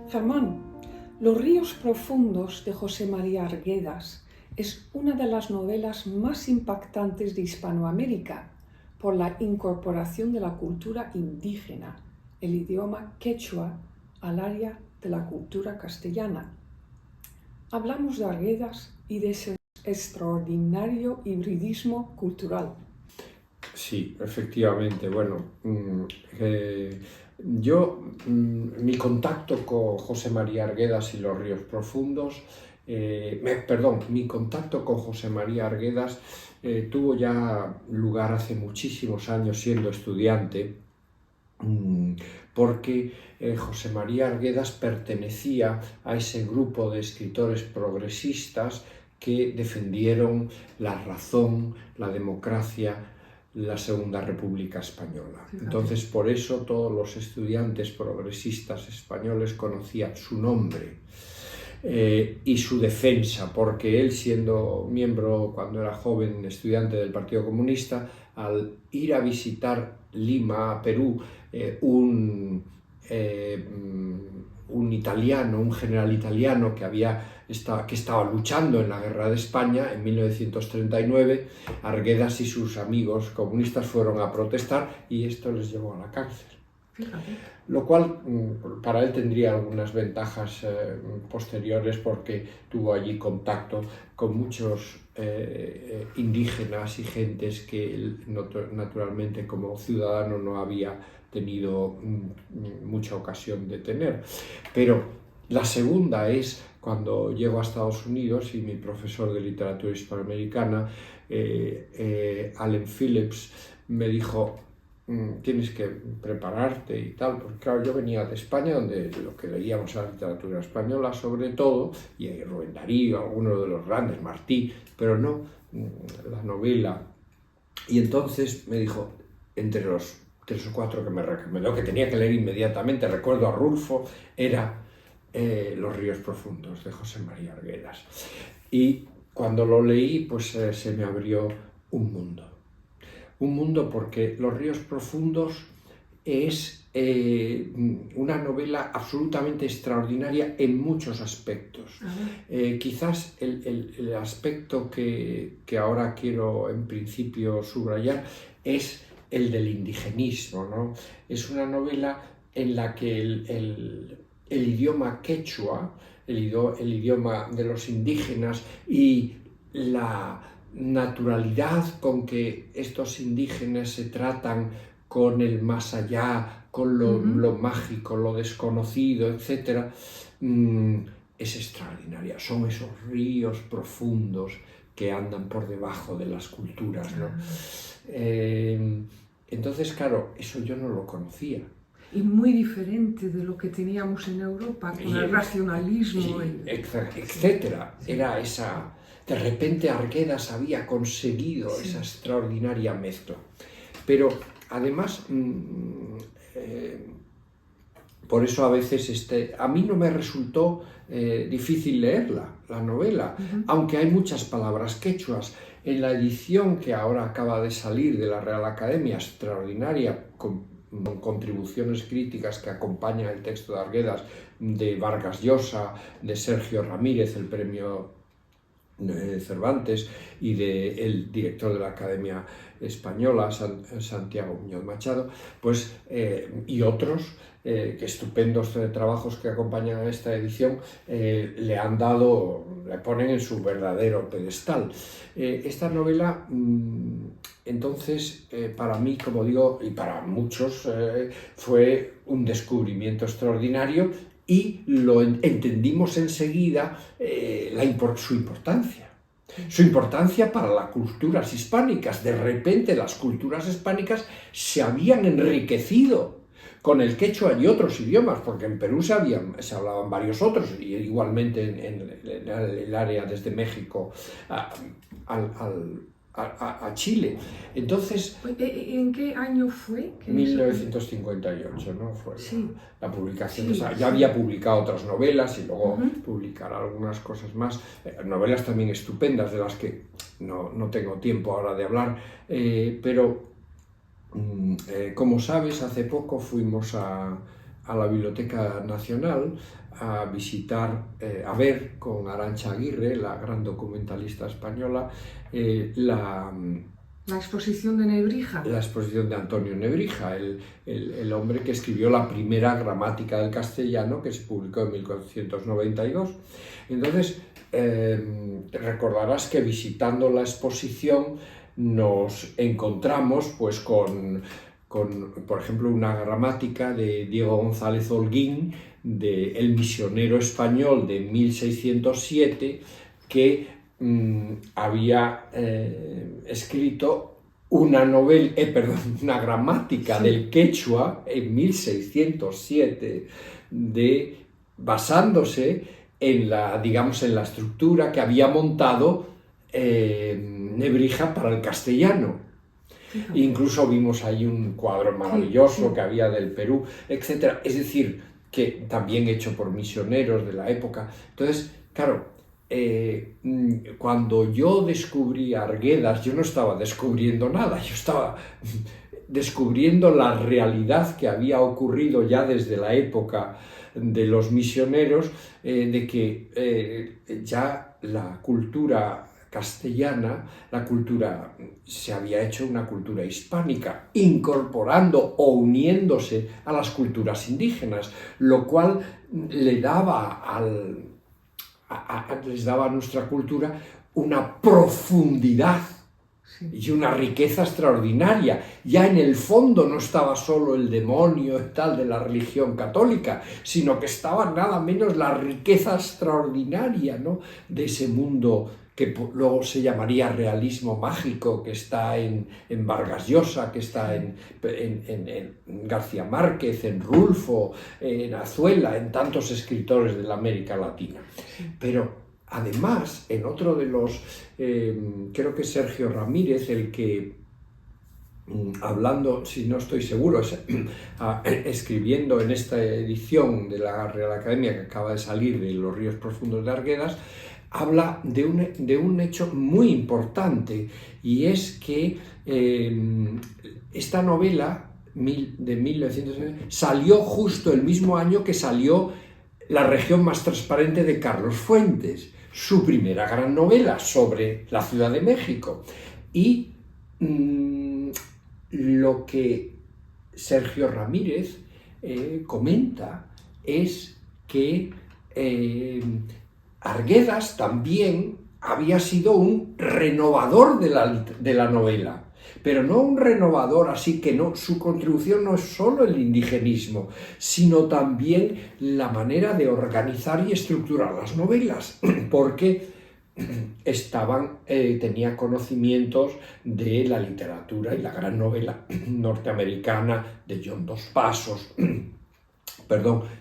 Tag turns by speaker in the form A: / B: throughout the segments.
A: Germán, Los ríos profundos de José María Arguedas es una de las novelas más impactantes de Hispanoamérica por la incorporación de la cultura indígena, el idioma quechua, al área de la cultura castellana. Hablamos de Arguedas y de ese extraordinario hibridismo cultural.
B: Sí, efectivamente. Bueno, mi contacto con José María Arguedas y los ríos profundos, mi contacto con José María Arguedas tuvo ya lugar hace muchísimos años siendo estudiante, porque José María Arguedas pertenecía a ese grupo de escritores progresistas que defendieron la razón, la democracia, la Segunda República Española. Entonces, por eso todos los estudiantes progresistas españoles conocían su nombre y su defensa, porque él, siendo miembro cuando era joven estudiante del Partido Comunista, al ir a visitar Lima, Perú, un italiano, un general italiano que estaba luchando en la Guerra de España en 1939, Arguedas y sus amigos comunistas fueron a protestar y esto les llevó a la cárcel. Lo cual para él tendría algunas ventajas posteriores, porque tuvo allí contacto con muchos indígenas y gentes que él naturalmente como ciudadano no había tenido mucha ocasión de tener. Pero la segunda es cuando llego a Estados Unidos y mi profesor de literatura hispanoamericana, Allen Phillips, me dijo: tienes que prepararte y tal, porque claro, yo venía de España, donde lo que leíamos a la literatura española sobre todo, y Rubén Darío, algunos de los grandes, Martí, pero no la novela. Y entonces me dijo, entre los 3 o 4 que me recomendó que tenía que leer inmediatamente, recuerdo a Rulfo, era Los ríos profundos de José María Arguedas. Y cuando lo leí, pues se me abrió un mundo. Un mundo, porque Los ríos profundos es una novela absolutamente extraordinaria en muchos aspectos. Quizás el aspecto que ahora quiero en principio subrayar es el del indigenismo, ¿no? Es una novela en la que el idioma quechua, el idioma de los indígenas y la naturalidad con que estos indígenas se tratan con el más allá, con lo mágico, lo desconocido, etc., es extraordinaria. Son esos ríos profundos que andan por debajo de las culturas, ¿no? Entonces, claro, eso yo no lo conocía.
A: Y muy diferente de lo que teníamos en Europa, con el racionalismo.
B: Etcétera. Era esa... De repente Arguedas había conseguido esa extraordinaria mezcla. Pero además, por eso a veces a mí no me resultó difícil leerla, la novela, aunque hay muchas palabras quechuas. En la edición que ahora acaba de salir de la Real Academia, extraordinaria, con contribuciones críticas que acompañan el texto de Arguedas, de Vargas Llosa, de Sergio Ramírez, el premio Cervantes, y del director de la Academia Española, Santiago Muñoz Machado, pues, y otros estupendos trabajos que acompañan a esta edición, le ponen en su verdadero pedestal. Esta novela, entonces, para mí, como digo, y para muchos, fue un descubrimiento extraordinario, y lo entendimos enseguida su importancia. Su importancia para las culturas hispánicas. De repente las culturas hispánicas se habían enriquecido con el quechua y otros idiomas, porque en Perú se hablaban varios otros, y igualmente en el área desde México a Chile. Entonces,
A: ¿en qué año fue?
B: 1958, ¿no? Fue la publicación.
A: Sí,
B: ya había publicado otras novelas y luego publicará algunas cosas más. Novelas también estupendas, de las que no tengo tiempo ahora de hablar, pero como sabes, hace poco fuimos a a la Biblioteca Nacional a visitar, a ver con Arantxa Aguirre, la gran documentalista española,
A: La exposición de Nebrija.
B: La exposición de Antonio Nebrija, el hombre que escribió la primera gramática del castellano, que se publicó en 1492. Entonces, recordarás que visitando la exposición nos encontramos pues con, por ejemplo, una gramática de Diego González Holguín, de El misionero español de 1607, que había escrito una novela, una gramática del quechua en 1607, basándose en la, digamos, en la estructura que había montado Nebrija para el castellano. Fíjate. Incluso vimos ahí un cuadro maravilloso que había del Perú, etc. Es decir, que también hecho por misioneros de la época. Entonces, claro, cuando yo descubrí Arguedas, yo no estaba descubriendo nada, yo estaba descubriendo la realidad que había ocurrido ya desde la época de los misioneros, de que ya la cultura castellana, la cultura se había hecho una cultura hispánica, incorporando o uniéndose a las culturas indígenas, lo cual le daba les daba a nuestra cultura una profundidad y una riqueza extraordinaria. Ya en el fondo no estaba solo el demonio y tal de la religión católica, sino que estaba nada menos la riqueza extraordinaria, ¿no?, de ese mundo que luego se llamaría realismo mágico, que está en Vargas Llosa, que está en García Márquez, en Rulfo, en Azuela, en tantos escritores de la América Latina. Pero además, en otro de los, creo que Sergio Ramírez, el que, hablando, si no estoy seguro, escribiendo en esta edición de la Real Academia que acaba de salir de Los ríos profundos de Arguedas, habla de un hecho muy importante, y es que esta novela de 1909 salió justo el mismo año que salió La región más transparente de Carlos Fuentes, su primera gran novela sobre la Ciudad de México. Y lo que Sergio Ramírez comenta es que Arguedas también había sido un renovador de la novela, pero no un renovador así que no, su contribución no es solo el indigenismo, sino también la manera de organizar y estructurar las novelas, porque tenía conocimientos de la literatura y la gran novela norteamericana de John Dos Passos,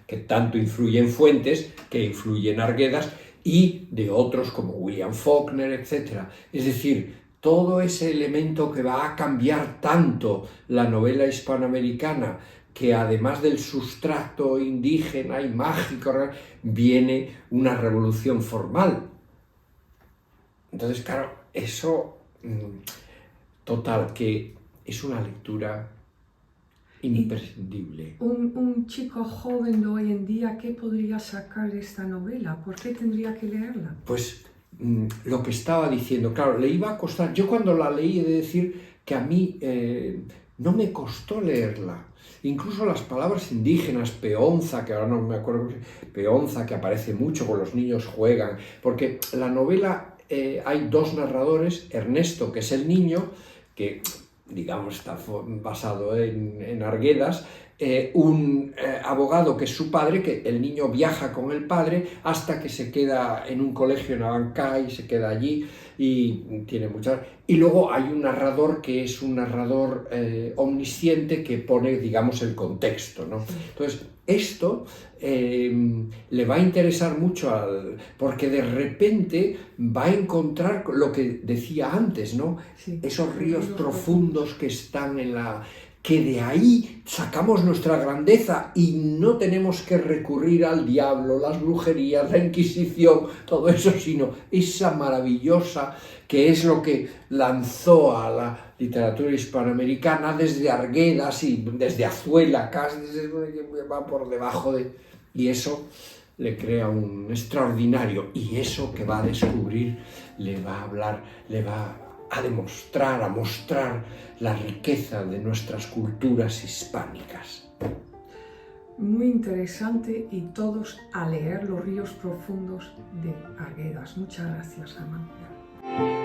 B: que tanto influye en Fuentes, que influye en Arguedas, y de otros como William Faulkner, etc. Es decir, todo ese elemento que va a cambiar tanto la novela hispanoamericana, que además del sustrato indígena y mágico, viene una revolución formal. Entonces, claro, eso, total, que es una lectura imprescindible.
A: Un chico joven de hoy en día, ¿qué podría sacar de esta novela? ¿Por qué tendría que leerla?
B: Pues lo que estaba diciendo, claro, le iba a costar. Yo cuando la leí he de decir que a mí no me costó leerla. Incluso las palabras indígenas, peonza, que ahora no me acuerdo, peonza, que aparece mucho, con los niños juegan, porque la novela hay dos narradores, Ernesto, que es el niño, que digamos está basado en Arguedas, un abogado que es su padre, que el niño viaja con el padre hasta que se queda en un colegio en Abancay, se queda allí y tiene muchas... Y luego hay un narrador que es un narrador omnisciente que pone, digamos, el contexto, ¿no? Entonces, esto le va a interesar mucho porque de repente va a encontrar lo que decía antes, ¿no? Sí, esos ríos profundos que están que de ahí sacamos nuestra grandeza y no tenemos que recurrir al diablo, las brujerías, la Inquisición, todo eso, sino esa maravillosa que es lo que lanzó a la literatura hispanoamericana desde Arguedas y desde Azuela, casi va por debajo de... Y eso le crea un extraordinario, y eso que va a descubrir le va a hablar, le va a demostrar, a mostrar la riqueza de nuestras culturas hispánicas.
A: Muy interesante, y todos a leer Los ríos profundos de Arguedas. Muchas gracias, Amancio.